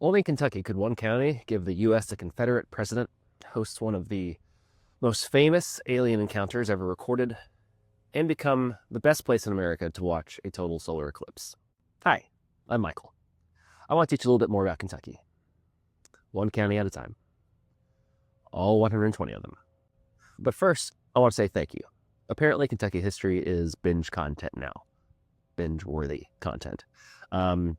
Only in Kentucky could one county give the U.S. a Confederate president, host one of the most famous alien encounters ever recorded, and become the best place in America to watch a total solar eclipse. Hi, I'm Michael. I want to teach you a little bit more about Kentucky. One county at a time. All 120 of them. But first, I want to say thank you. Apparently, Kentucky history is binge content now. Binge-worthy content.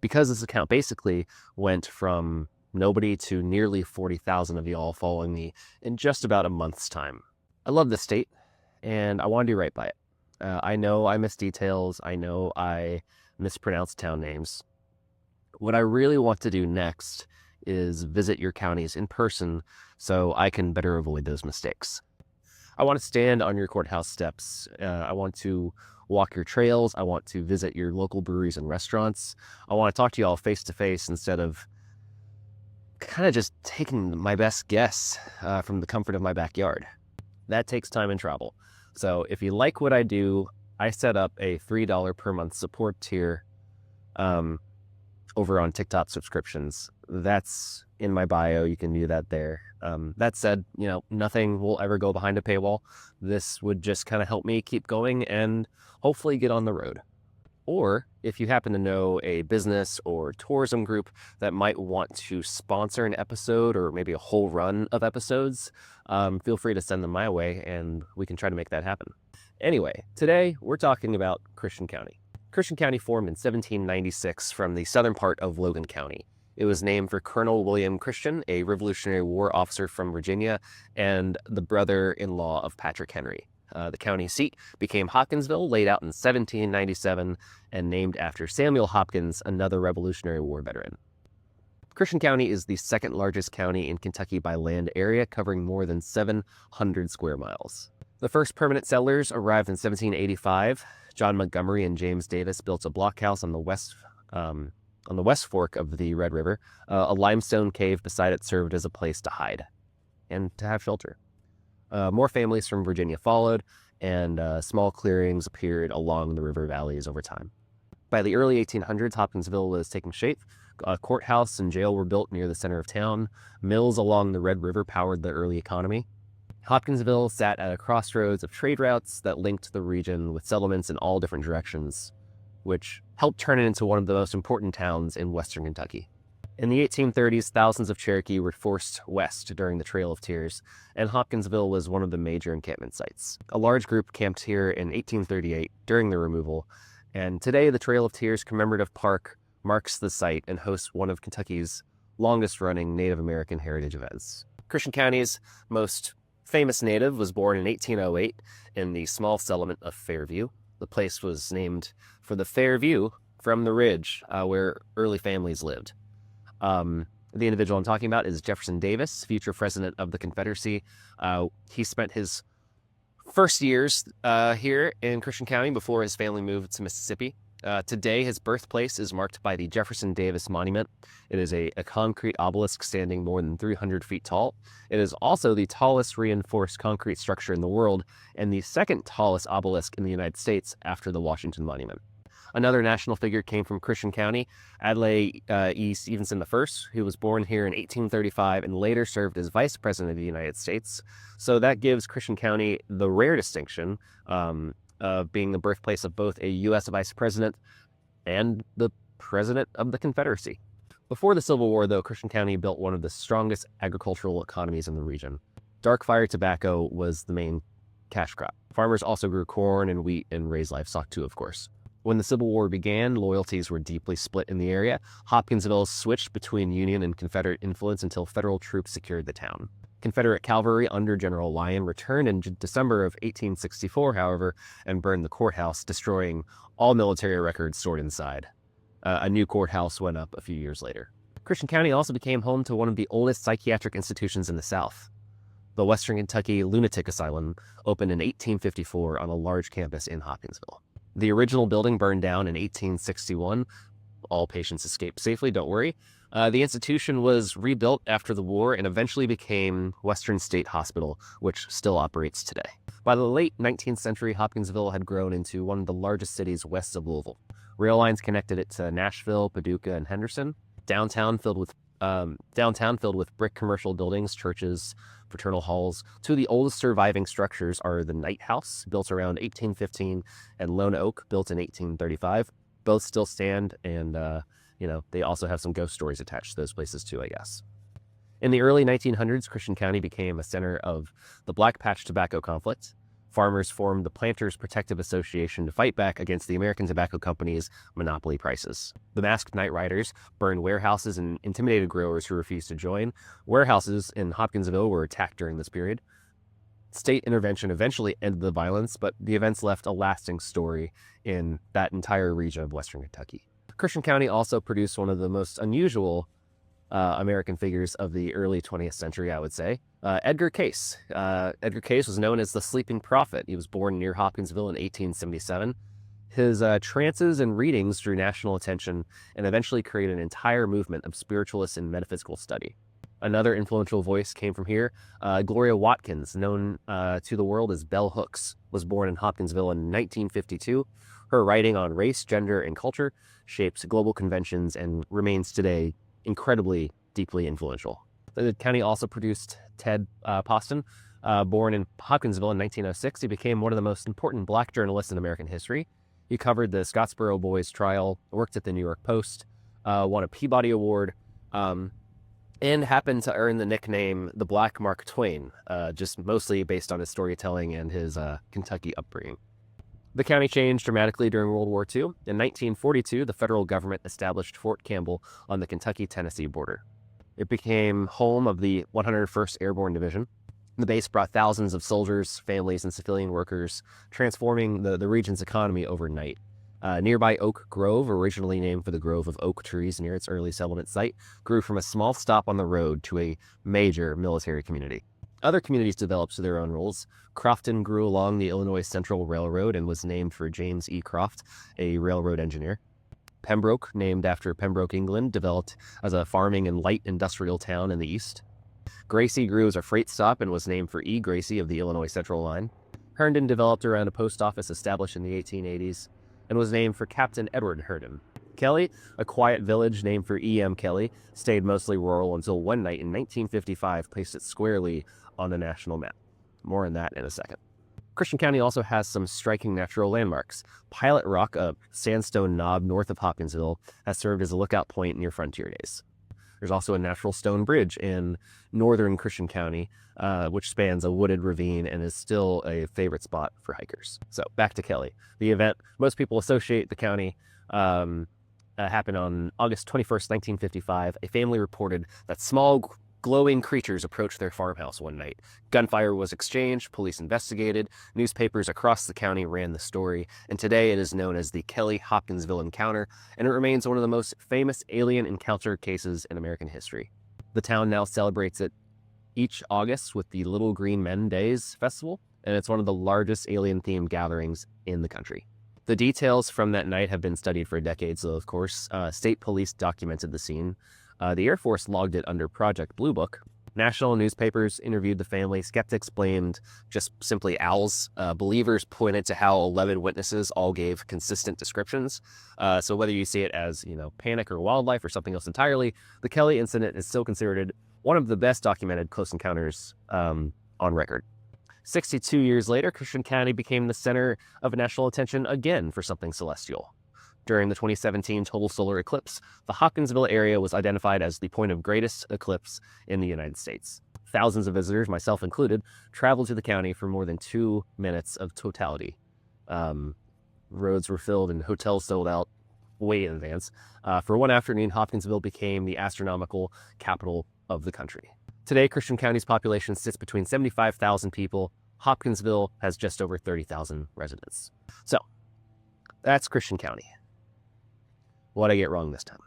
Because this account basically went from nobody to nearly 40,000 of y'all following me in just about a month's time. I love this state, and I want to do right by it. I know I miss details. I know I mispronounce town names. What I really want to do next is visit your counties in person so I can better avoid those mistakes. I want to stand on your courthouse steps. I want to walk your trails. I want to visit your local breweries and restaurants. I want to talk to you all face to face instead of kind of just taking my best guess from the comfort of my backyard. That takes time and travel. So if you like what I do, I set up a $3 per month support tier over on TikTok subscriptions. That's in my bio. You can view that there. That said, nothing will ever go behind a paywall. This would just kind of help me keep going and hopefully get on the road. Or if you happen to know a business or tourism group that might want to sponsor an episode or maybe a whole run of episodes, feel free to send them my way and we can try to make that happen. Anyway, today we're talking about Christian County. Christian County formed in 1796 from the southern part of Logan County. It was named for Colonel William Christian, a Revolutionary War officer from Virginia and the brother-in-law of Patrick Henry. The county seat became Hopkinsville, laid out in 1797 and named after Samuel Hopkins, another Revolutionary War veteran. Christian County is the second largest county in Kentucky by land area, covering more than 700 square miles. The first permanent settlers arrived in 1785. John Montgomery and James Davis built a blockhouse on the west fork of the Red River. A limestone cave beside it served as a place to hide and to have shelter. More families from Virginia followed, and small clearings appeared along the river valleys over time. By the early 1800s, Hopkinsville was taking shape. A courthouse and jail were built near the center of town. Mills along the Red River powered the early economy. Hopkinsville sat at a crossroads of trade routes that linked the region with settlements in all different directions, which helped turn it into one of the most important towns in western Kentucky. In the 1830s, thousands of Cherokee were forced west during the Trail of Tears, and Hopkinsville was one of the major encampment sites. A large group camped here in 1838 during the removal, and today the Trail of Tears Commemorative Park marks the site and hosts one of Kentucky's longest-running Native American heritage events. Christian County's most famous native was born in 1808 in the small settlement of Fairview. The place was named for the fair view from the ridge where early families lived. The individual I'm talking about is Jefferson Davis, future president of the Confederacy. He spent his first years here in Christian County before his family moved to Mississippi. Today, his birthplace is marked by the Jefferson Davis Monument. It is a concrete obelisk standing more than 300 feet tall. It is also the tallest reinforced concrete structure in the world and the second tallest obelisk in the United States after the Washington Monument. Another national figure came from Christian County, Adlai E. Stevenson I, who was born here in 1835 and later served as Vice President of the United States. So that gives Christian County the rare distinction of being the birthplace of both a U.S. Vice President and the President of the Confederacy. Before the Civil War, though, Christian County built one of the strongest agricultural economies in the region. Dark fire tobacco was the main cash crop. Farmers also grew corn and wheat and raised livestock too, of course. When the Civil War began, loyalties were deeply split in the area. Hopkinsville switched between Union and Confederate influence until federal troops secured the town. Confederate cavalry under General Lyon returned in December of 1864, however, and burned the courthouse, destroying all military records stored inside. A new courthouse went up a few years later. Christian County also became home to one of the oldest psychiatric institutions in the South. The Western Kentucky Lunatic Asylum opened in 1854 on a large campus in Hopkinsville. The original building burned down in 1861. All patients escaped safely, don't worry. The institution was rebuilt after the war and eventually became Western State Hospital, which still operates today. By the late 19th century, Hopkinsville had grown into one of the largest cities west of Louisville. Rail lines connected it to Nashville, Paducah, and Henderson. Downtown filled with Downtown filled with brick commercial buildings, churches, fraternal halls. Two of the oldest surviving structures are the Knight House, built around 1815, and Lone Oak, built in 1835. Both still stand, and they also have some ghost stories attached to those places too, I guess. In the early 1900s, Christian County became a center of the Black Patch Tobacco conflict. Farmers formed the Planters Protective Association to fight back against the American Tobacco Company's monopoly prices. The masked night riders burned warehouses and intimidated growers who refused to join. Warehouses in Hopkinsville were attacked during this period. State intervention eventually ended the violence, but the events left a lasting story in that entire region of Western Kentucky. Christian County also produced one of the most unusual American figures of the early 20th century, I would say. Edgar Case. Edgar Case was known as the Sleeping Prophet. He was born near Hopkinsville in 1877. His trances and readings drew national attention and eventually created an entire movement of spiritualist and metaphysical study. Another influential voice came from here. Gloria Watkins, known to the world as Bell Hooks, was born in Hopkinsville in 1952. Her writing on race, gender, and culture shapes global conventions and remains today incredibly deeply influential. The county also produced Ted Poston. Born in Hopkinsville in 1906, he became one of the most important black journalists in American history. He covered the Scottsboro Boys trial, worked at the New York Post, won a Peabody Award, and happened to earn the nickname the Black Mark Twain, just mostly based on his storytelling and his Kentucky upbringing. The county changed dramatically during World War II. In 1942, the federal government established Fort Campbell on the Kentucky-Tennessee border. It became home of the 101st Airborne Division. The base brought thousands of soldiers, families, and civilian workers, transforming the region's economy overnight. Nearby Oak Grove, originally named for the grove of oak trees near its early settlement site, grew from a small stop on the road to a major military community. Other communities developed to their own roles. Crofton grew along the Illinois Central Railroad and was named for James E. Croft, a railroad engineer. Pembroke, named after Pembroke, England, developed as a farming and light industrial town in the east. Gracie grew as a freight stop and was named for E. Gracie of the Illinois Central Line. Herndon developed around a post office established in the 1880s and was named for Captain Edward Herndon. Kelly, a quiet village named for E.M. Kelly, stayed mostly rural until one night in 1955 placed it squarely on the national map. More on that in a second. Christian County also has some striking natural landmarks. Pilot Rock, a sandstone knob north of Hopkinsville, has served as a lookout point near frontier days. There's also a natural stone bridge in northern Christian County, which spans a wooded ravine and is still a favorite spot for hikers. So back to Kelly. The event most people associate the county happened on August 21st, 1955. A family reported that small glowing creatures approached their farmhouse one night. Gunfire was exchanged, police investigated, newspapers across the county ran the story, and today it is known as the Kelly-Hopkinsville encounter, and it remains one of the most famous alien encounter cases in American history. The town now celebrates it each August with the Little Green Men Days Festival, and it's one of the largest alien-themed gatherings in the country. The details from that night have been studied for decades, so of course, state police documented the scene. The Air Force logged it under Project Blue Book. National newspapers interviewed the family. Skeptics blamed just simply owls. Believers pointed to how 11 witnesses all gave consistent descriptions. So whether you see it as, panic or wildlife or something else entirely, the Kelly incident is still considered one of the best documented close encounters on record. 62 years later, Christian County became the center of national attention again for something celestial. During the 2017 total solar eclipse, the Hopkinsville area was identified as the point of greatest eclipse in the United States. Thousands of visitors, myself included, traveled to the county for more than 2 minutes of totality. Roads were filled and hotels sold out way in advance. For one afternoon, Hopkinsville became the astronomical capital of the country. Today, Christian County's population sits between 75,000 people. Hopkinsville has just over 30,000 residents. So, that's Christian County. What'd I get wrong this time?